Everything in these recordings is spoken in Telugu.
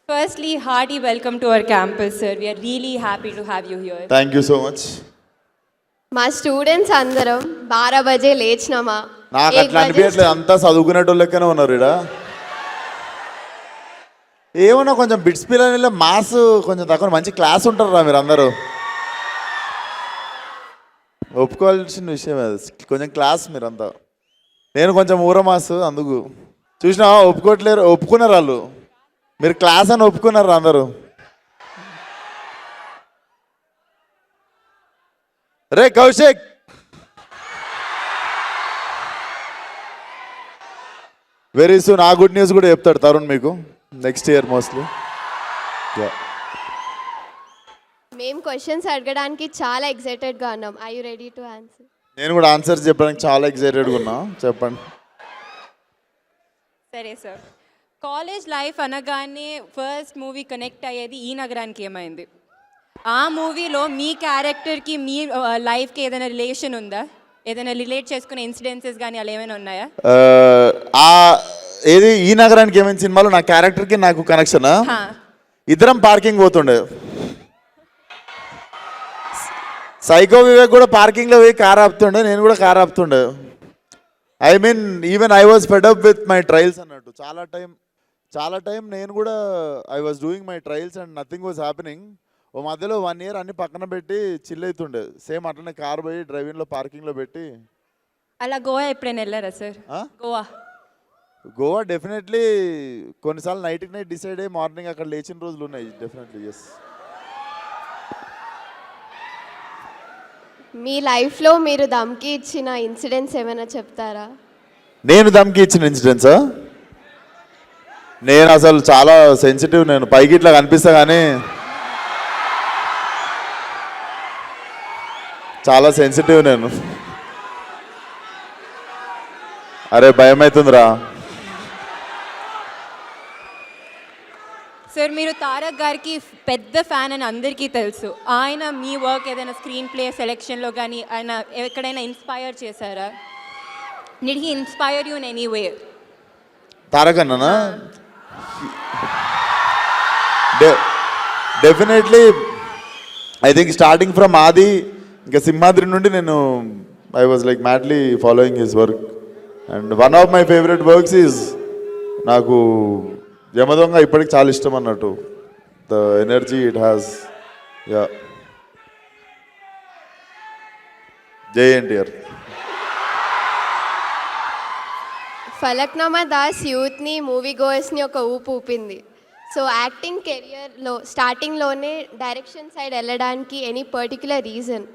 Firstly, hearty welcome to our campus, sir. We are really happy to have you here. Thank you so much. మా స్టూడెంట్స్ అందరం 12 బజే లేచినామా నాకు అట్లా అనిపించట్లేదు, అంతా చదువుకునేటోళ్ళు లెక్కనే ఉన్నారు ఇక్కడ. ఏమన్నా కొంచెం బిట్స్ పిల్లలు మాస్ కొంచెం తక్కువ, మంచి క్లాస్ ఉంటారా మీరు అందరూ. ఒప్పుకోవాల్సిన విషయం అది, కొంచెం క్లాస్ మీరంతా. నేను కొంచెం ఊర మాస్, అందుకు చూసినా ఒప్పుకోవట్లేరు. ఒప్పుకున్నారు వాళ్ళు, మీరు క్లాస్ అని ఒప్పుకున్నారు అందరూ. రే కౌశిక్, వెరీ సూన్ ఆ గుడ్ న్యూస్ కూడా చెప్తాడు తరుణ్ మీకు నెక్స్ట్ ఇయర్ మోస్ట్లీ. మేము క్వశ్చన్స్ అడగడానికి చాలా ఎక్సైటెడ్గా ఉన్నాం. I you ready to answer? నేను కూడా ఆన్సర్స్ చెప్పడానికి చాలా ఎక్సైటెడ్గా ఉన్నా. చెప్పండి. సరే సార్, కాలేజ్ లైఫ్ అనగానే ఫస్ట్ మూవీ కనెక్ట్ అయ్యేది ఈ నగరానికి ఏమైంది? ఆ మూవీలో మీ క్యారెక్టర్కి మీ లైఫ్కి ఏదైనా రిలేషన్ ఉందా? ఏదైనా రిలేట్ చేసుకునే ఇన్సిడెన్సెస్ కానీ అలా ఏమైనా ఉన్నాయా? ఏది ఈ నగరానికి ఏమైనా సినిమాలో నా క్యారెక్టర్కి నాకు కనెక్షన్. ఇద్దరం పార్కింగ్ పోతుండే, సైకో వివేక్ కూడా పార్కింగ్లో పోయి కార్ ఆపుతుండే, నేను కూడా కార్ ఆపుతుండే. I mean even I was fed up with my trials అన్నట్టు. చాలా టైం నేను కూడా I was doing my trials and nothing was happening. ఓ మధ్యలో 1 year అన్ని పక్కన పెట్టి చిల్ అవుతుండే. సేమ్ అట్లనే కార్ పోయి డ్రైవింగ్లో పార్కింగ్లో పెట్టి. అలా గోవా ఎప్పుడైనా వెళ్ళారా సార్? గోవా డెఫినెట్లీ కొన్నిసార్లు నైట్కి నైట్ డిసైడ్ అయ్యి మార్నింగ్ అక్కడ లేచిన రోజులు ఉన్నాయి. Definitely yes. మీ లైఫ్లో మీరు దమ్కి ఇచ్చిన ఇన్సిడెంట్స్ ఏమైనా చెప్తారా? నేను దమ్కి ఇచ్చిన ఇన్సిడెంట్సా? నేను అసలు చాలా సెన్సిటివ్. నేను పైకి ఇట్లా కనిపిస్తా కానీ చాలా సెన్సిటివ్ నేను. అరే భయం అవుతుందిరా. సార్, మీరు తారక్ గారికి పెద్ద ఫ్యాన్ అని అందరికీ తెలుసు. ఆయన మీ వర్క్ ఏదైనా స్క్రీన్ ప్లే సెలెక్షన్లో కానీ ఆయన ఎక్కడైనా ఇన్స్పైర్ చేశారా? Did he inspire you in any way? Tarak అన్ననా? Definitely. I think starting from Aadi ఇంకా సింహాద్రి నుండి నేను I was like madly following his work. And one of my favourite works is నాకు యమదొంగ ఇప్పటికి చాలా ఇష్టం అన్నట్టు. The energy it has. Yeah, Jai NTR. Falaknuma Das యూత్ని, మూవీ గోయర్స్ని ఒక ఊపు ఊపింది. సో యాక్టింగ్ కెరియర్లో స్టార్టింగ్లోనే డైరెక్షన్ సైడ్ వెళ్ళడానికి ఎనీ పర్టిక్యులర్ రీజన్?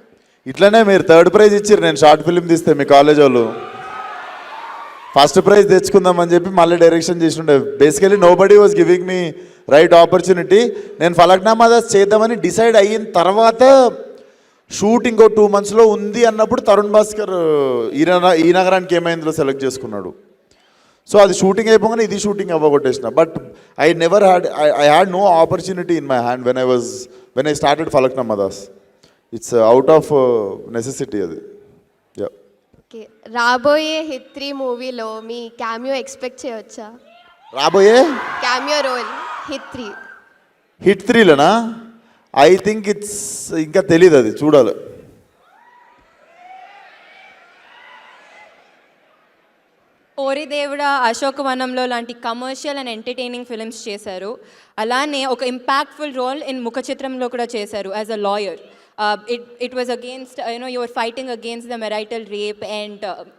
ఇట్లనే మీరు 3rd ప్రైజ్ ఇచ్చారు నేను షార్ట్ ఫిల్మ్ తీస్తే మీ కాలేజ్ వాళ్ళు. ఫస్ట్ ప్రైజ్ తెచ్చుకుందామని చెప్పి మళ్ళీ డైరెక్షన్ చేసిండే. Basically nobody was giving me right opportunity. నేను ఫలక్నామా దాస్ చేద్దామని డిసైడ్ అయిన తర్వాత షూట్ ఇంకో 2 monthsలో ఉంది అన్నప్పుడు తరుణ్ భాస్కర్ ఈ నగరానికి ఏమైందో సెలెక్ట్ చేసుకున్నాడు. సో అది షూటింగ్ అయిపోగానే ఇది షూటింగ్ అవ్వగొట్టేసిన. But I never had I had no opportunity in my hand when I started Falaknuma Das. It's out of necessity అది. ఓకే, రాబోయే హిట్ 3 మూవీలో మీ క్యామియో ఎక్స్పెక్ట్ చేయవచ్చా? రాబోయే క్యామియో రోల్ హిట్ 3లోనా? ఐ థింక్ ఇట్స్ ఇంకా తెలీదు, అది చూడాలి. ఓరి దేవుడా, అశోకవనంలో లాంటి కమర్షియల్ అండ్ ఎంటర్టైనింగ్ ఫిల్మ్స్ చేశారు. అలానే ఒక ఇంపాక్ట్ఫుల్ రోల్ ఇన్ ముఖ చిత్రంలో కూడా చేశారు as a lawyer. It was against, you were fighting against the marital rape and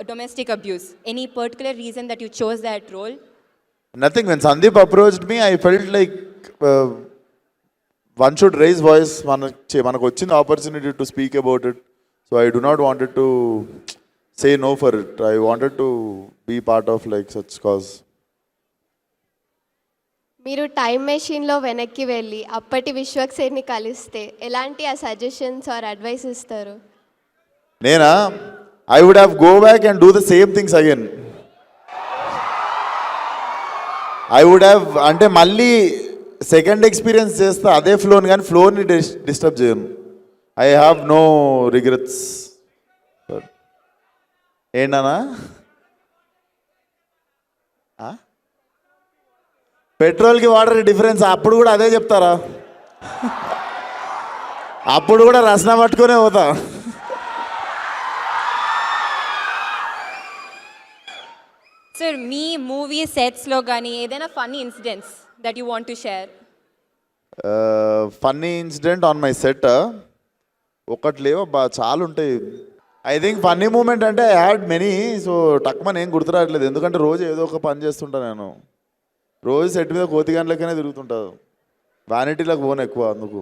domestic abuse. Any particular reason that you chose that role? Nothing. When Sandeep approached me, I felt like one should raise voice. Manaku vachinda opportunity to speak about it. So I do not wanted to say no for it. I wanted to be part of like such cause. మీరు టైం మెషిన్లో వెనక్కి వెళ్ళి అప్పటి విశ్వక్సేన్ని కలిస్తే ఎలాంటి ఆ సజెషన్స్ ఆర్ అడ్వైస్ ఇస్తారు? నేనా? I would have go back and do the same things again. I would have, అంటే మళ్ళీ సెకండ్ ఎక్స్పీరియన్స్ చేస్తా అదే ఫ్లోని, కానీ ఫ్లోని డిస్టర్బ్ చేయను. I have no regrets. ఏంటనా? పెట్రోల్కి వాటర్కి డిఫరెన్స్ అప్పుడు కూడా అదే చెప్తారా? అప్పుడు కూడా రసన పట్టుకునే పోతా. సార్ మీ మూవీ సెట్స్లో కానీ ఏదైనా funny incidents that you want to share? Funny incident on my set ఒకటి లేవు చాలా ఉంటాయి. ఐ థింక్ ఫన్నీ మూమెంట్ అంటే ఐ హ్యాడ్ మెనీ. సో టక్మన్ ఏం గుర్తురావట్లేదు, ఎందుకంటే రోజు ఏదో ఒక పని చేస్తుంటా నేను. రోజు సెట్ మీద కోతి గంటలకనే తిరుగుతుంటాను, వ్యానిటీలకు పోను ఎక్కువ అందుకు.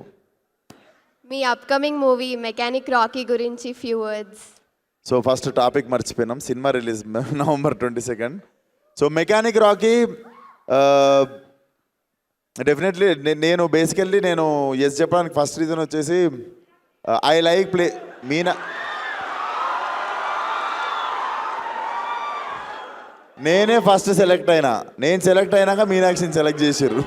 మీ అప్కమింగ్ మూవీ మెకానిక్ రాకీ గురించి few words. So first topic మర్చిపోయినాం, cinema release November 22. So mechanic Rocky definitely నేను బేసికల్లీ నేను ఎస్ చెప్పడానికి ఫస్ట్ రీజన్ వచ్చేసి ఐ లైక్ ప్లే మీనా. నేనే ఫస్ట్ సెలెక్ట్ అయినా, నేను సెలెక్ట్ అయినాక మీనాక్షిని సెలెక్ట్ చేసారు.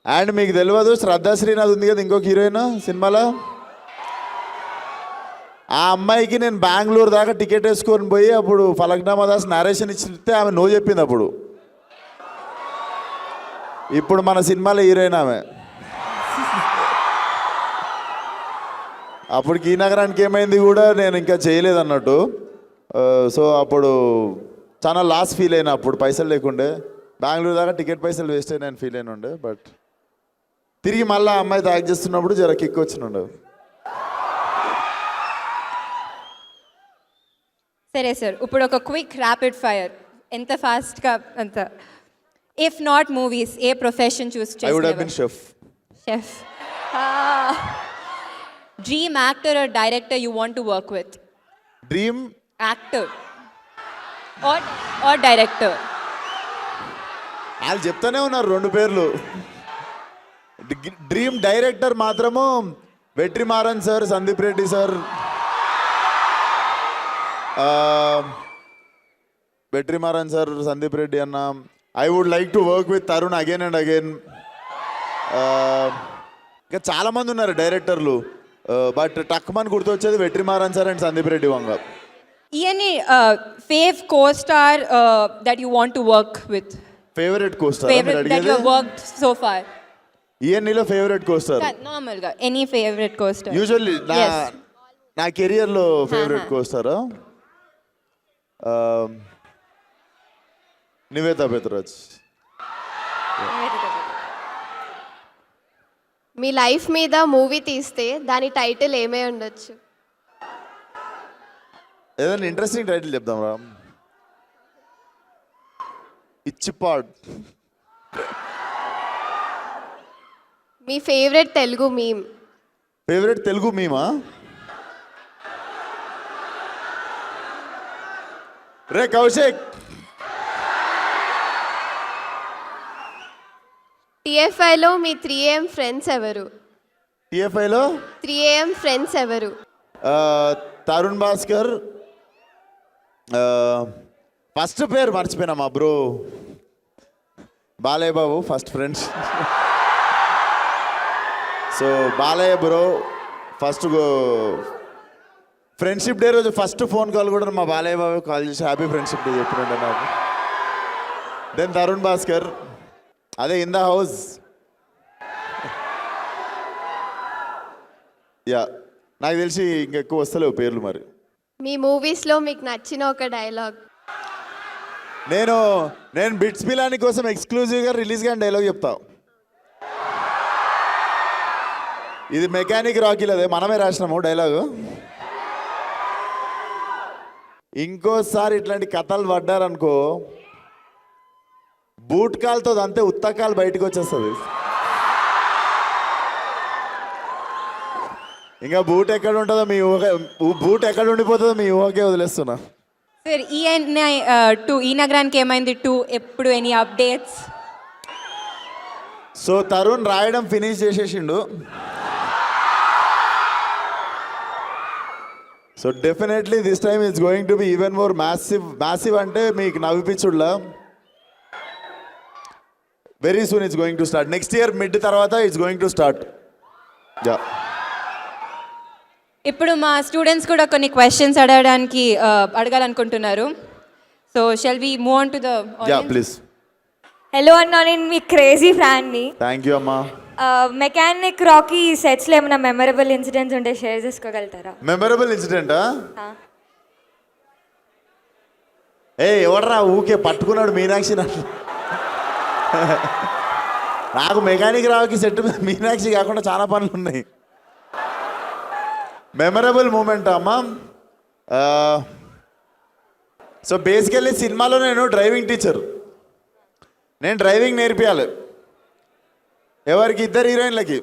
అండ్ మీకు తెలియదు, శ్రద్ధా శ్రీనాథ్ ఉంది కదా ఇంకొక హీరోయిన్ సినిమాలో, ఆ అమ్మాయికి నేను బెంగళూరు దాకా టికెట్ వేసుకొని పోయి అప్పుడు ఫలక్నామా దాస్ నరేషన్ ఇచ్చితే ఆమె నో చెప్పింది. అప్పుడు ఇప్పుడు మన సినిమాలో హీరోయిన్ ఆమె. అప్పటికి ఈ నగరానికి ఏమైంది కూడా నేను ఇంకా చేయలేదు అన్నట్టు. సో అప్పుడు చాలా లాస్ ఫీల్ అయినా, అప్పుడు పైసలు లేకుండే బెంగళూరు దాకా టికెట్ పైసలు వేస్ట్ అయినా నేను ఫీల్ అయిన ఉండే. బట్ తిరిగి మళ్ళీ అమ్మాయి యాక్ట్ చేస్తున్నప్పుడు జర కిక్ వచ్చినుండే. సరే సార్, ఇప్పుడు ఒక క్విక్ ర్యాపిడ్ ఫైర్, ఎంత ఫాస్ట్గా అంత. ఇఫ్ నాట్ మూవీస్, ఏ profession choose I would have been చేస్తారు? Chef. Chef. Dream actor or director you want to work with? Dream Actor or director? వాళ్ళు చెప్తానే ఉన్నారు రెండు పేర్లు. డ్రీమ్ డైరెక్టర్ మాత్రము Vetrimaaran sir, Sandeep Reddy sir. Vetrimaaran sir, Sandeep Reddy అన్న. I would like to work with Tarun again and again. ఇంకా చాలామంది ఉన్నారు డైరెక్టర్లు, బట్ టక్మన్ గుర్తొచ్చేది Vetrimaaran sir and Sandeep Reddy Vanga. Any fave co-star that you want to work with? Favourite co-star Favorite that you have worked so far? ఈఎన్ఈలో favourite co-star Normal ga. Any favorite co-star? Usually Yes. నా కెరియర్లో ఫేవరెట్ కోస్టారా నివేతా పెత్రాజ్. మీ లైఫ్ మీద మూవీ తీస్తే దాని టైటిల్ ఏమై ఉండొచ్చు? ఏదైనా ఇంట్రెస్టింగ్ టైటిల్ చెప్దాం రా. ఇచ్చిపాడ్. మీ favourite Telugu meme? Favourite Telugu మీమా? రే కౌశిక్. టీఎఫ్ఐలో మీ 3AM ఫ్రెండ్స్ ఎవరు? టిఎఫ్ఐలో 3AM ఫ్రెండ్స్ ఎవరు? తరుణ్ భాస్కర్. ఫస్ట్ పేరు మర్చిపోయినా, మా bro Balayya Babu first friends. So Balayya bro first friendship day రోజు ఫస్ట్ ఫోన్ కాల్ కూడా మా బాలయ్య బాబు కాల్ చేసి హ్యాపీ ఫ్రెండ్షిప్ డే చెప్పినట్టు నాకు. దెన్ తరుణ్ భాస్కర్, అదే ఇన్ ద హౌస్. యా, నాకు తెలిసి ఇంకెక్కువ వస్తలేవు పేర్లు మరి. మీ మూవీస్లో మీకు నచ్చిన ఒక డైలాగ్? నేను బిట్స్ పిలాని కోసం ఎక్స్క్లూజివ్గా రిలీజ్ కానీ డైలాగ్ చెప్తా. ఇది మెకానిక్ రాకీలదే, మనమే రాసినాము డైలాగు. ఇంకోసారి ఇట్లాంటి కథలు పడ్డారనుకో, బూట్ కాల్తో అంతే ఉత్తకాలు బయటకు వచ్చేస్తుంది. ఇంకా బూట్ ఎక్కడ ఉంటుందో మీ ఊహ, బూట్ ఎక్కడ ఉండిపోతుందో మీ ఊహకే వదిలేస్తున్నా. సార్ ఈ నగరానికి ఏమైంది 2 ఎప్పుడు ఎనీ అప్డేట్స్? సో తరుణ్ రాయడం ఫినిష్ చేసేసిండు. So definitely this time it's going to be even more massive అంటే మీకు నవ్విపించుడులా. Very soon it's going to start. Next year mid తర్వాత it's going to start. Yeah. ఇప్పుడు మా స్టూడెంట్స్ కూడా కొన్ని క్వశ్చన్స్ అడగాలనుకుంటున్నారు. So shall we move on to the yeah please. Hello అన్న, నేను మీ క్రేజీ ఫ్యాన్ని. థ్యాంక్ యూ అమ్మా. మెకానిక్ రాకీ సెట్స్లో ఏమైనా మెమరబుల్ ఇన్సిడెంట్స్ ఉంటే షేర్ చేసుకోగలుగుతారా? మెమరబుల్ ఇన్సిడెంటా? ఏ ఎవడరా ఊకే పట్టుకున్నాడు మీనాక్షి నన్ను. నాకు మెకానిక్ రావుకి సెట్ మీద మీనాక్షి కాకుండా చాలా పనులు ఉన్నాయి. మెమరబుల్ మూమెంట్ అమ్మా. సో బేసికల్లీ సినిమాలో నేను డ్రైవింగ్ టీచర్. నేను డ్రైవింగ్ నేర్పియాలి ఎవరికి? ఇద్దరు హీరోయిన్లకి.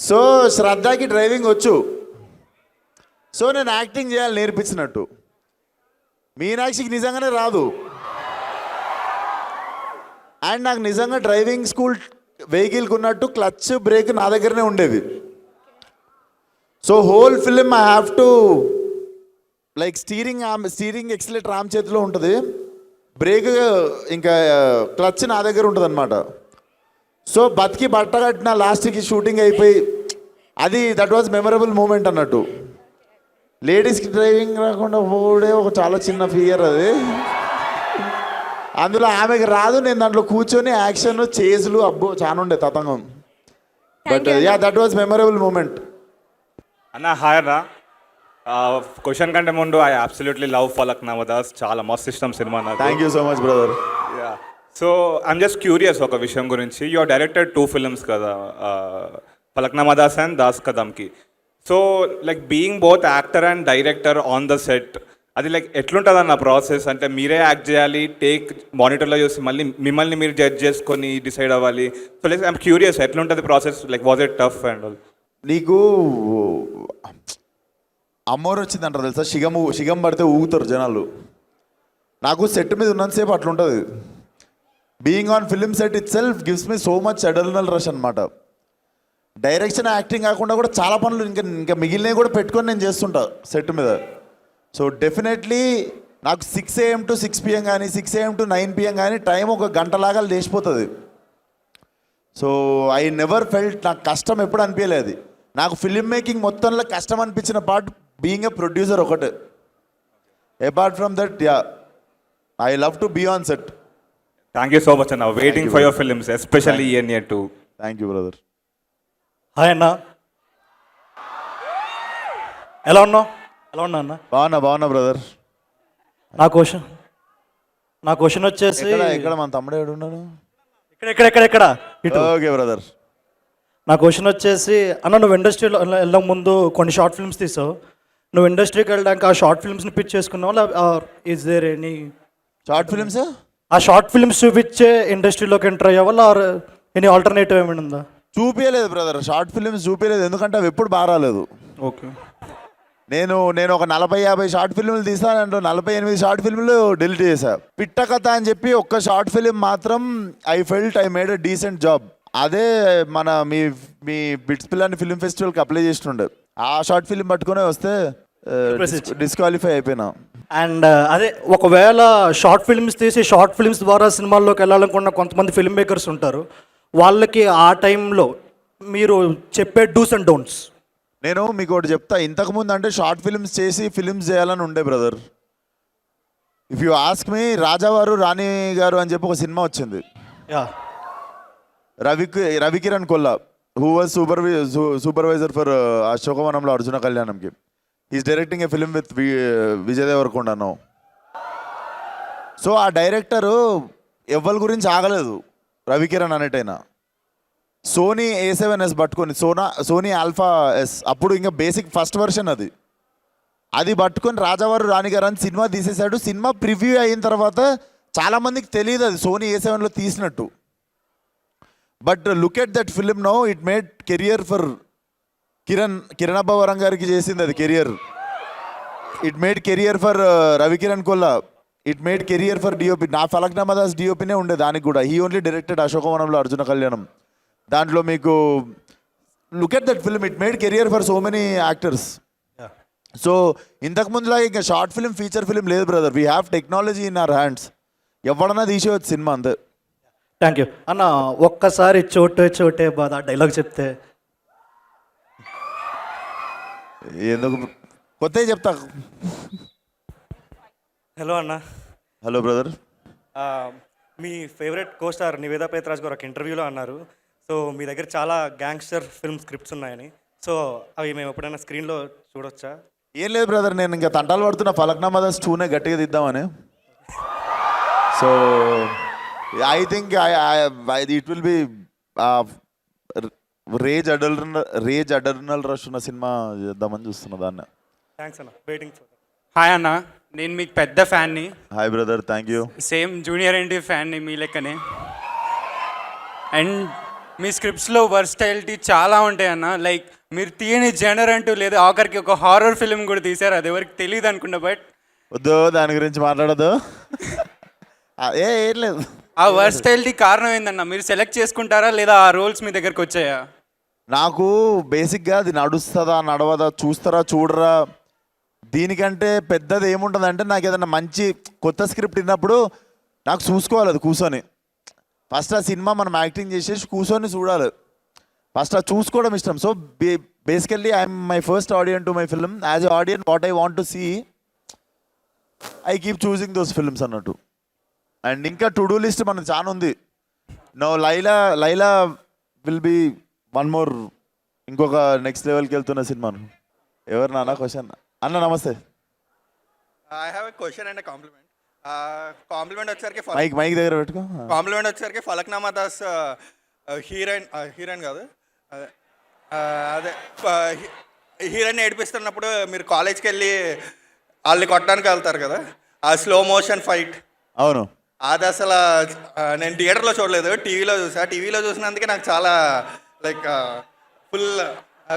సో శ్రద్ధకి డ్రైవింగ్ వచ్చు. సో నేను యాక్టింగ్ చేయాలి నేర్పించినట్టు. మీనాక్షికి నిజంగానే రాదు. అండ్ నాకు నిజంగా డ్రైవింగ్ స్కూల్ వెహికల్కి ఉన్నట్టు క్లచ్ బ్రేక్ నా దగ్గరనే ఉండేది. So whole film I have to like steering accelerator ఆమె చేతిలో ఉంటుంది, బ్రేక్ ఇంకా క్లచ్ నా దగ్గర ఉంటుంది అనమాట. సో బతికి బట్ట కట్టిన లాస్ట్కి షూటింగ్ అయిపోయి అది దట్ వాజ్ మెమరబుల్ మూమెంట్ అన్నట్టు. లేడీస్కి డ్రైవింగ్ రాకుండా పోవడే ఒక చాలా చిన్న ఫియర్ అది. అందులో ఆమెకి రాదు, నేను దాంట్లో కూర్చొని యాక్షన్ చేజులు అబ్బో చాలా ఉండే తతంగం. But yeah that was memorable moment. అన్న హాయ్ అన్న. క్వశ్చన్ కంటే ముందు I absolutely love Falaknuma Das. చాలా మస్త్ ఇష్టం సినిమా నాకు. Thank you so much brother. Yeah so I'm just curious ఒక విషయం గురించి. యూ ఆర్ డైరెక్టెడ్ 2 ఫిల్మ్స్ కదా, ఫలక్నామా దాస్ అండ్ దాస్ కదమ్కి. So like being both actor and director on the set, అది లైక్ ఎట్లుంటుంది అన్న ప్రాసెస్? అంటే మీరే యాక్ట్ చేయాలి, టేక్ మానిటర్లో చూసి మళ్ళీ మిమ్మల్ని మీరు జడ్జ్ చేసుకొని డిసైడ్ అవ్వాలి. సో లైక్ ఐమ్ క్యూరియస్ ఎట్లుంటుంది process, like was it tough and all? నీకు అమ్మోరు వచ్చిందంటారు తెలుసా, షిగం పడితే ఊగుతారు జనాలు. నాకు సెట్ మీద ఉన్నంతసేపు అట్లుంటుంది. Being on film set itself gives me so much adrenaline rush అనమాట. డైరెక్షన్ యాక్టింగ్ కాకుండా కూడా చాలా పనులు ఇంకా మిగిలినవి కూడా పెట్టుకొని నేను చేస్తుంటా సెట్ మీద. సో డెఫినెట్లీ నాకు 6 AM to 6 PM కానీ 6 AM to 9 PM కానీ టైం ఒక గంటలాగా లేచిపోతుంది. సో ఐ నెవర్ ఫెల్ట్ నాకు కష్టం ఎప్పుడు అనిపించలేదు. నాకు ఫిలిం మేకింగ్ మొత్తంలో కష్టం అనిపించిన పార్ట్ బీయింగ్ ఎ ప్రొడ్యూసర్ ఒకటే. Apart from that yeah I love to be on set. Thank you so much అన్న. Waiting for your films especially ENA 2. Thank you brother. Hi అన్న, ఎలా ఉన్నావు? ఎలా ఉన్నా అన్న? బాగున్నా బ్రదర్. నా క్వశ్చన్ వచ్చేసి ఇక్కడ మన తమ్ముడు ఏడు ఉన్నాడు. ఇక్కడ ఇటు. Okay brother. నా క్వశ్చన్ వచ్చేసి అన్న, నువ్వు ఇండస్ట్రీలో వెళ్ళక ముందు కొన్ని షార్ట్ ఫిల్మ్స్ తీసావు. నువ్వు ఇండస్ట్రీకి వెళ్ళడానికి ఆ షార్ట్ ఫిల్మ్స్ని పిచ్ చేసుకున్నావు, is there any short films? ఆ షార్ట్ ఫిల్మ్స్ చూపించే ఇండస్ట్రీలోకి ఎంటర్ అయ్యావా, ఆర్ ఎనీ ఆల్టర్నేటివ్ ఏమైనా ఉందా? చూపించలేదు బ్రదర్, షార్ట్ ఫిలిమ్స్ చూపించలేదు. ఎందుకంటే అవి ఎప్పుడు బాగా రాలేదు. ఓకే. నేను ఒక 40-50 షార్ట్ ఫిల్మ్లు తీసానంటే 48 షార్ట్ ఫిల్మ్లు డిలీట్ చేశా. పిట్ట కథ అని చెప్పి ఒక్క షార్ట్ ఫిలిం మాత్రం I felt I made a decent job. అదే మన మీ బిట్స్ పిల్లని ఫిల్మ్ ఫెస్టివల్కి అప్లై చేస్తుండే. ఆ షార్ట్ ఫిలిం పట్టుకునే వస్తే డిస్క్వాలిఫై అయిపోయినా. అండ్ అదే ఒకవేళ షార్ట్ ఫిల్మ్స్ తీసి షార్ట్ ఫిల్మ్స్ ద్వారా సినిమాల్లోకి వెళ్ళాలనుకున్న కొంతమంది ఫిల్మ్ మేకర్స్ ఉంటారు, వాళ్ళకి ఆ టైంలో మీరు చెప్పే డూస్ అండ్ డోంట్స్? నేను మీకు ఒకటి చెప్తా. ఇంతకుముందు అంటే షార్ట్ ఫిల్మ్స్ చేసి ఫిల్మ్స్ చేయాలని ఉండే brother. If you ask me, Rajavaru Rani Garu అని చెప్పి ఒక సినిమా వచ్చింది. Yeah. Ravikiran Kolla who was supervisor for అశోకవనంలో అర్జున కళ్యాణంకి. Is directing a film with Vijay Deverakonda no. So ఆ డైరెక్టరు ఎవ్వరి గురించి ఆగలేదు రవికిరణ్ అనేటైనా. సోనీ A7S పట్టుకొని, సోనీ ఆల్ఫా ఎస్, అప్పుడు ఇంకా బేసిక్ ఫస్ట్ వర్షన్ అది పట్టుకొని రాజావారు రాణిగారు అని సినిమా తీసేశాడు. సినిమా ప్రివ్యూ అయిన తర్వాత చాలామందికి తెలియదు అది సోనీ A7లో తీసినట్టు. But look at that film no, it made career for Kiran Abbavaram గారికి చేసింది అది career. It made career for Ravikiran Kolla. It made career for DOP. నా ఫలక్నామా దాస్ డిఓపినే ఉండే దానికి కూడా. హీ ఓన్లీ డైరెక్టెడ్ అశోకవనంలో అర్జున కళ్యాణం. దాంట్లో మీకు look at that film, it made career for so many actors. So ఇంతకుముందులాగా ఇంకా షార్ట్ ఫిల్మ్ ఫీచర్ ఫిల్మ్ లేదు brother. We have technology in our hands. ఎవడన్నా తీసేవచ్చు సినిమా అంతే. థ్యాంక్ యూ అన్న. ఒక్కసారి చోటే బాధ డైలాగ్ చెప్తే. ఎందుకు కొత్తవి చెప్తా. హలో అన్న. Hello brother. మీ favourite co-star Nivetha Pethuraj garu ఒక ఇంటర్వ్యూలో అన్నారు, సో మీ దగ్గర చాలా గ్యాంగ్స్టర్ ఫిల్మ్ స్క్రిప్ట్స్ ఉన్నాయని. సో అవి మేము ఎప్పుడైనా స్క్రీన్లో చూడొచ్చా? ఏం లేదు బ్రదర్, నేను ఇంకా తంటాలు పడుతున్న ఫలక్నామా దాస్ 2నే గట్టిగా తీద్దామని. So I think it will be rage adrenaline rush ఉన్న సినిమా చేద్దామని చూస్తున్నా దాన్ని. థ్యాంక్స్ అన్న, వెయిటింగ్ ఫర్. హాయ్ అన్న, నేను మీకు పెద్ద ఫ్యాన్ని. Hi brother, thank you. Same junior ఎన్టీ ఫ్యాన్ని మీ లెక్కనే. అండ్ మీ స్క్రిప్ట్స్లో వర్స్టైలిటీ చాలా ఉంటాయి అన్న. లైక్ మీరు తీయని జనర్ అంటూ లేదు, ఆఖరికి ఒక హారర్ ఫిల్మ్ కూడా తీశారు, అది ఎవరికి తెలియదు అనుకుంటా. బట్ వద్దు దాని గురించి మాట్లాడదు. ఏం లేదు. ఆ వర్స్టైలిటీ కారణం ఏందన్న? మీరు సెలెక్ట్ చేసుకుంటారా లేదా ఆ రోల్స్ మీ దగ్గరకు వచ్చాయా? నాకు బేసిక్గా అది నడుస్తుందా నడవదా, చూస్తారా చూడరా, దీనికంటే పెద్దది ఏముంటుంది అంటే, నాకు ఏదైనా మంచి కొత్త స్క్రిప్ట్ విన్నప్పుడు నాకు చూసుకోవాలి అది కూర్చొని. ఫస్ట్ ఆ సినిమా మనం యాక్టింగ్ చేసేసి కూర్చొని చూడాలి, ఫస్ట్ అది చూసుకోవడం ఇష్టం. So basically I'm my first audience to my film. As a audience what I want to see, I keep choosing those films అన్నట్టు. అండ్ ఇంకా టు డూ లిస్ట్ మనకు చాలా ఉంది. No Laila will be one more, ఇంకొక నెక్స్ట్ లెవెల్కి వెళ్తున్న సినిమాను. ఎవరు నాన్న క్వశ్చన్? అన్న నమస్తే. I have a question and compliment. Compliment వచ్చేసరికి మైక్ దగ్గర పెట్టుకో. కాంప్లిమెంట్ వచ్చేసరికి ఫలక్నామా దాస్ హీరోయిన్ కాదు, అదే హీరోయిన్ ఏడిపిస్తున్నప్పుడు మీరు కాలేజ్కి వెళ్ళి వాళ్ళని కొట్టడానికి వెళ్తారు కదా, ఆ స్లో మోషన్ ఫైట్. అవును, అది అసలు నేను థియేటర్లో చూడలేదు, టీవీలో చూసా. టీవీలో చూసినందుకే నాకు చాలా లైక్ ఫుల్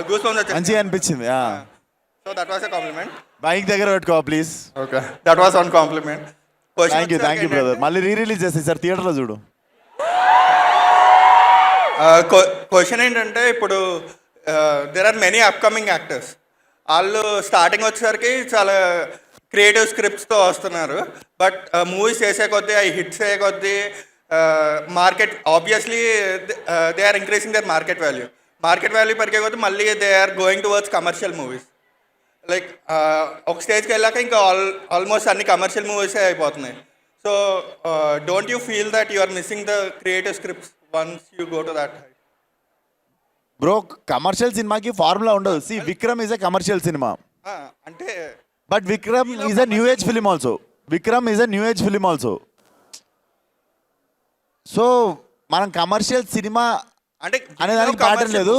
గూస్ బంప్స్ వచ్చాయి, మంచిగా అనిపించింది. So that was a compliment. Mic దగ్గర పెట్టుకో please. Okay, that was one compliment. Thank you brother. మళ్ళీ రిలీజ్ చేస్తాయి సార్, థియేటర్లో చూడు. క్వశ్చన్ ఏంటంటే, ఇప్పుడు there are many upcoming actors. వాళ్ళు స్టార్టింగ్ వచ్చేసరికి చాలా క్రియేటివ్ స్క్రిప్ట్స్తో వస్తున్నారు, బట్ మూవీస్ చేసే కొద్దీ అవి హిట్స్ అయ్యే కొద్దీ market obviously they are increasing their market value పెరిగే కొద్దీ మళ్ళీ they are going towards commercial movies. Like ఒక స్టేజ్కి వెళ్ళాక ఇంకా ఆల్మోస్ట్ అన్ని కమర్షియల్ మూవీసే అయిపోతున్నాయి. So don't you feel that you are missing the creative scripts once you go to that height? Bro, commercial సినిమాకి ఫార్ములా ఉండదు. See Vikram is a commercial cinema, అంటే but Vikram is a new age film also. So మనం కమర్షియల్ సినిమా అంటే అనేదానికి ప్యాటర్న్ లేదు.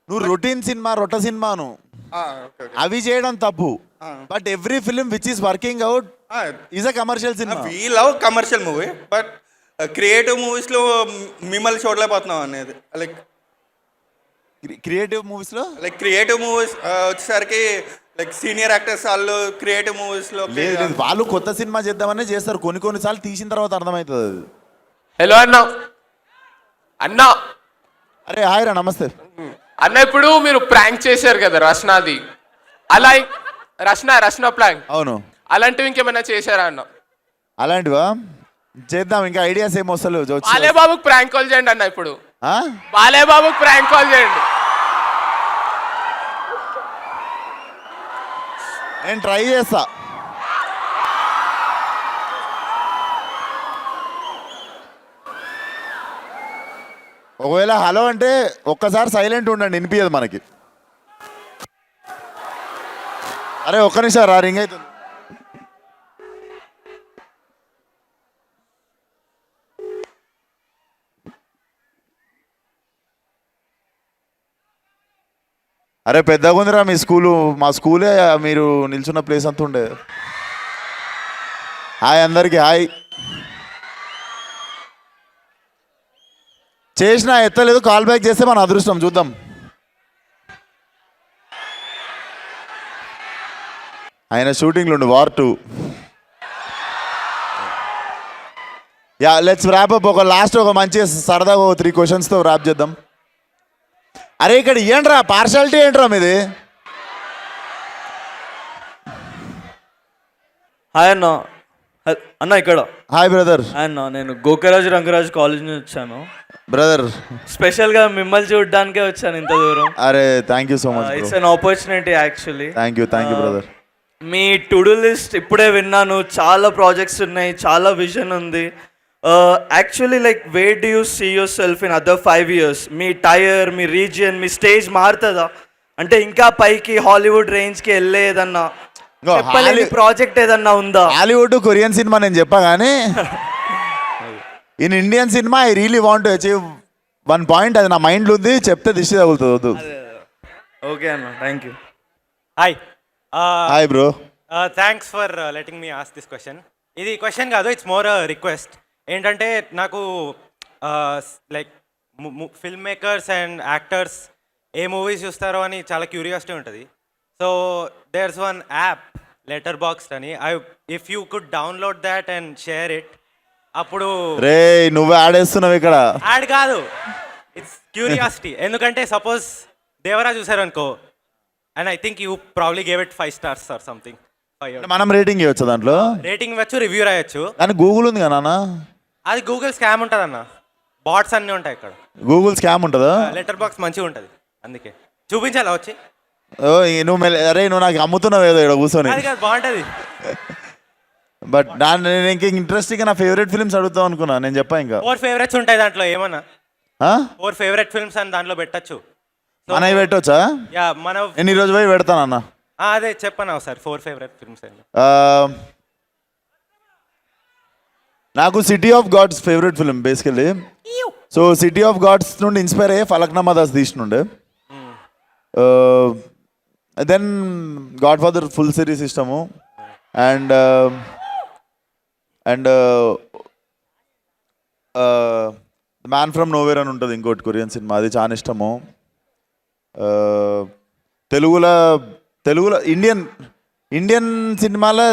నువ్వు రొటీన్ సినిమా, రొట్ట సినిమాను అవి చేయడం తప్పు. But every film which is working out is a commercial cinema. We love commercial movie, but creative మూవీస్లో మిమ్మల్ని చూడలేకపోతున్నాం అనేది. లైక్ క్రియేటివ్ మూవీస్లో వచ్చేసరికి లైక్ సీనియర్ యాక్టర్స్ వాళ్ళు క్రియేటివ్ మూవీస్లో లేదు, వాళ్ళు కొత్త సినిమా చేద్దామనే చేస్తారు. కొన్నిసార్లు తీసిన తర్వాత అర్థమవుతుంది అది. హలో అన్నా. అరే హాయ్ రా, నమస్తే అన్న. ఇప్పుడు మీరు ప్రాంక్ చేశారు కదా రష్నాది, అలా రష్నా ప్రాంక్. అవును, అలాంటివి ఇంకేమైనా చేశారా అన్న? అలాంటివా చేద్దాం. ఇంకా ఐడియాస్ ఏం వస్తలేవు. బాలేబాబుకి ప్రాంక్ కాల్ చేయండి అన్న. ఇప్పుడు బాలేబాబుకి ప్రాంక్ కాల్ చేయండి. నేను ట్రై చేస్తా. ఒకవేళ హలో అంటే ఒక్కసారి సైలెంట్ ఉండండి, వినిపించదు మనకి. అరే ఒక్క నిమిషం రా, రింగ్ అవుతుంది. అరే పెద్దగా ఉందిరా మీ స్కూలు. మా స్కూలే మీరు నిల్చున్న ప్లేస్ అంతా ఉండే. హాయ్ అందరికీ, హాయ్. చేసినా ఎత్తలేదు, కాల్ బ్యాక్ చేస్తే మన అదృష్టం. చూద్దాం. ఆయన షూటింగ్లో ఉండు, war 2. Yeah let's wrap up. ఒక లాస్ట్ ఒక మంచి సరదాగా 3 క్వశ్చన్స్తో ర్యాప్ చేద్దాం. అరే ఇక్కడ ఏంట్రా పార్షాలిటీ ఏంట్రా మీది? హాయ్ అన్న. అన్న ఇక్కడ. Hi brother. హాయ్ అన్న, నేను గోకరాజు రంగరాజు కాలేజ్ నుంచి వచ్చాను బ్రదర్. స్పెషల్గా మిమ్మల్ని చూడడానికే వచ్చాను ఇంత దూరం. అరే thank you so much. It's an opportunity actually. Thank you brother. మీ టు డూ లిస్ట్ ఇప్పుడే విన్నాను, చాలా ప్రాజెక్ట్స్ ఉన్నాయి, చాలా విజన్ ఉంది. Actually like where do you see yourself in other 5 years? మీ టైర్, మీ రీజియన్, మీ స్టేజ్ మారుతుందా? అంటే ఇంకా పైకి హాలీవుడ్ రేంజ్కి వెళ్ళేదన్నా చెప్పలేని ప్రాజెక్ట్ ఏదన్నా ఉందా? హాలీవుడ్ కొరియన్ సినిమా నేను చెప్పా కానీ in Indian cinema I really want to achieve 1 point. అది నా మైండ్లో ఉంది, చెప్తే దిష్టి తగులుతుంది. వద్దు. ఓకే అన్న, thank you. Hi hi bro. Thanks for letting me ask this question. ఇది క్వశ్చన్ కాదు, ఇట్స్ మోర్ రిక్వెస్ట్. ఏంటంటే నాకు like filmmakers and actors ఏ మూవీస్ చూస్తారో అని చాలా క్యూరియాసిటీ ఉంటుంది. So there's one app Letterboxd అని, if you could download that and share it, అప్పుడు రే నువ్వే ఆడేస్తున్నావు ఇక్కడ. యాడ్ కాదు, ఇట్స్ క్యూరియాసిటీ. ఎందుకంటే సపోజ్ దేవరా చూసారు అనుకో, and I think you probably gave it 5 stars or something. మనం రేటింగ్ ఇవ్వచ్చు దాంట్లో, రేటింగ్ ఇవ్వచ్చు, రివ్యూ రాయొచ్చు. కానీ గూగుల్ ఉంది కదా నాన్న. అది గూగుల్ స్కామ్ ఉంటుంది అన్న, బాట్స్ అన్నీ ఉంటాయి ఇక్కడ. గూగుల్ స్కామ్ ఉంటుందా? లెటర్ బాక్స్ మంచిగా ఉంటుంది, అందుకే చూపించాలా వచ్చి. ఓ అరే నువ్వు నాకు అమ్ముతున్నావు ఏదో ఇక్కడ కూర్చొని. అది కాదు, బాగుంటుంది. బట్ నేను ఇంకా ఇంట్రెస్టింగ్గా నా ఫేవరెట్ ఫిల్మ్స్ అడుగుతావు అనుకున్నా. నేను చెప్పా ఇంకా 4 favorites ఉంటాయి దాంట్లో, ఏమన్నా 4 favorite films అని దాంట్లో పెట్టచ్చు. మనవి పెట్టవచ్చా? యా, మన నేను ఈరోజు పోయి పెడతానన్నా. అదే చెప్పనా ఒకసారి 4 favorite films అని. నాకు city of gods favourite film basically. So city of gods నుండి ఇన్స్పైర్ అయ్యి ఫలక్నామా దాస్ తీసినుండే. Then godfather full series ఇష్టము. అండ్ మ్యాన్ ఫ్రమ్ నోవేర్ అని ఉంటుంది ఇంకోటి కొరియన్ సినిమా, అది చాలా ఇష్టము. తెలుగులో ఇండియన్ సినిమాలో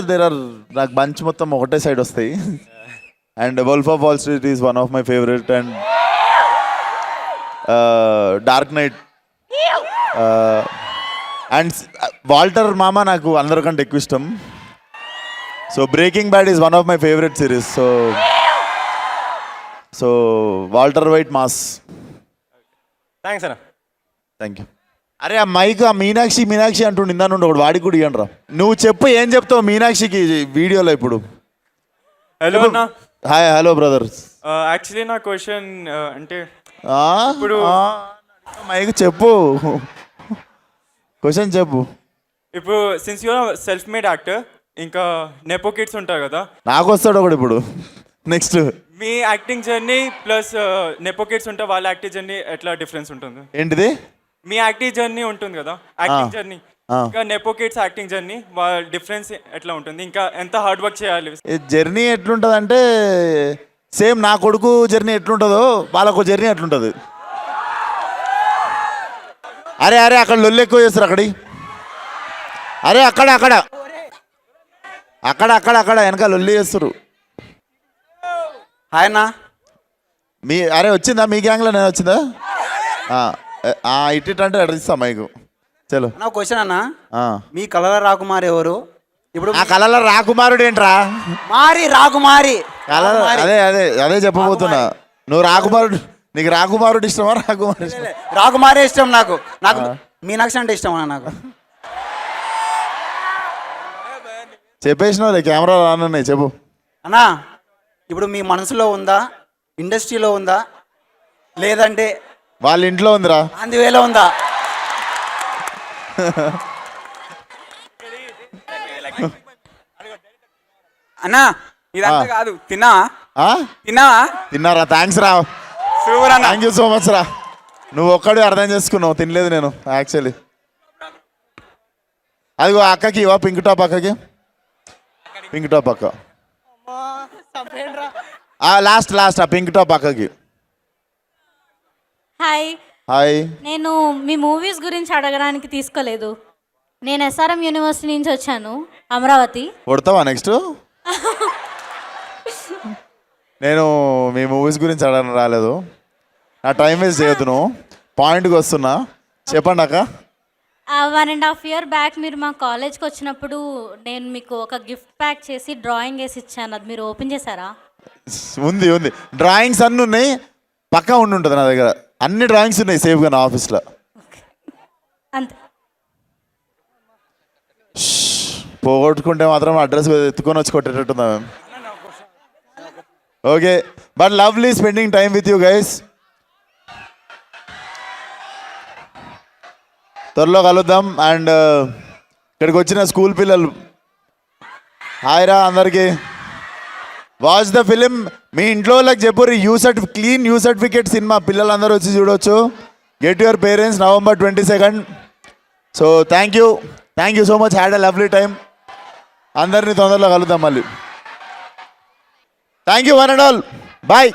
నాకు బంచ్ మొత్తం ఒకటే సైడ్ వస్తాయి. And wolf of Wall Street is one of my favourite. And dark knight and Walter మామ నాకు అందరికంటే ఎక్కువ ఇష్టం. So breaking bad is one of my favourite series. So Walter White mass. Thanks అన్న. Thank you. అరే ఆ మైక్ ఆ మీనాక్షి అంటుండే ఇందా నుండి ఒకటి వాడికి కూడా ఇవ్వండి రా. నువ్వు చెప్పు ఏం చెప్తావు మీనాక్షికి వీడియోలో ఇప్పుడు. హలో అన్న. Hi hello brother. యాక్చువల్లీ నా క్వశ్చన్ అంటే ఇప్పుడు మైక్ చెప్పు, క్వశ్చన్ చెప్పు. ఇప్పుడు since you self made actor, ఇంకా నెపో కిడ్స్ ఉంటారు కదా, నాకు వస్తాడు ఒకటి ఇప్పుడు. నెక్స్ట్ మీ acting journey plus nepo kids ఉంటే వాళ్ళ యాక్టింగ్ జర్నీ ఎట్లా డిఫరెన్స్ ఉంటుంది? ఏంటిది? మీ యాక్టింగ్ జర్నీ ఉంటుంది కదా, యాక్టింగ్ జర్నీ, ఇంకా నెపో కిడ్స్ యాక్టింగ్ జర్నీ, వాళ్ళ డిఫరెన్స్ ఎట్లా ఉంటుంది? ఇంకా ఎంత హార్డ్ వర్క్ చేయాలి? జర్నీ ఎట్లుంటుంది అంటే సేమ్ నా కొడుకు జర్నీ ఎట్లుంటుందో వాళ్ళకు జర్నీ ఎట్లుంటుంది. అరే అక్కడ లొల్లు ఎక్కువ చేస్తారు అక్కడి. అరే అక్కడ వెనక లొల్లి చేస్తారు. హాయ్ అన్న. అరే వచ్చిందా మీ గ్యాంగ్లో? నేను వచ్చిందా? ఇట్ అంటే అడిగిస్తా మైకు. చలో నా క్వశ్చన్ అన్న, మీ కళల రాకుమారి ఎవరు? ఇప్పుడు ఆ కళల రాకుమారుడు ఏంట్రా? రాకుమారి అదే చెప్పబోతున్నా. నువ్వు రాకుమారుడు, నీకు రాకుమారుడు ఇష్టమా? రాకుమారి ఇష్టం. నాకు మీనాక్షి అంటే ఇష్టం అన్న. నాకు చెప్పేసినావు కెమెరా రానున్నాయి, చెప్పు అన్నా. ఇప్పుడు మీ మనసులో ఉందా, ఇండస్ట్రీలో ఉందా, లేదంటే వాళ్ళ ఇంట్లో ఉందిరా, అందువేలో ఉందా? అన్నా ఇదంతా కాదు, తిన్నారా? థ్యాంక్స్ రా, సూపర్ అన్న. థ్యాంక్ యూ సో మచ్ రా. నువ్వు ఒక్కడే అర్థం చేసుకున్నావు, తినలేదు నేను యాక్చువల్లీ. అదిగో అక్కకి ఇవా, పింక్ టాప్ అక్కకి, పింక్ టాప్ అక్క లాస్ట్ ఆ పింక్ టాప్ అక్కకి. హాయ్. నేను మీ మూవీస్ గురించి అడగడానికి తీసుకోలేదు. నేను SRM యూనివర్సిటీ నుంచి వచ్చాను, అమరావతి. కొడతావా నెక్స్ట్? నేను మీ మూవీస్ గురించి అడగడం రాలేదు, నా టైం వేస్ట్ చేయొద్దు. నువ్వు పాయింట్కి వస్తున్నా, చెప్పండి అక్క. 1.5 year బ్యాక్ మీరు మా కాలేజ్కి వచ్చినప్పుడు నేను మీకు ఒక గిఫ్ట్ ప్యాక్ చేసి డ్రాయింగ్ వేసి ఇచ్చాను, అది మీరు ఓపెన్ చేశారా? ఉంది డ్రాయింగ్స్ అన్నీ ఉన్నాయి, పక్కా ఉంటుంది నా దగ్గర. అన్ని డ్రాయింగ్స్ ఉన్నాయి సేఫ్గా నా ఆఫీస్లో. అంతే. పోగొట్టుకుంటే మాత్రం అడ్రస్ ఎత్తుకొని వచ్చి కొట్టేటట్టుందా ma'am? Okay, but lovely spending time with you guys. త్వరలో కలుద్దాం. అండ్ ఇక్కడికి వచ్చిన స్కూల్ పిల్లలు హాయ్ రా అందరికీ. Watch the film. మీ ఇంట్లో వాళ్ళకి చెప్పుర్రి క్లీన్ యూ సర్టిఫికేట్ సినిమా పిల్లలందరూ వచ్చి చూడొచ్చు. Get your parents November 22nd. So thank you so much. Had a lovely time. అందరినీ తొందరలో కలుద్దాం మళ్ళీ. Thank you one and all. Bye.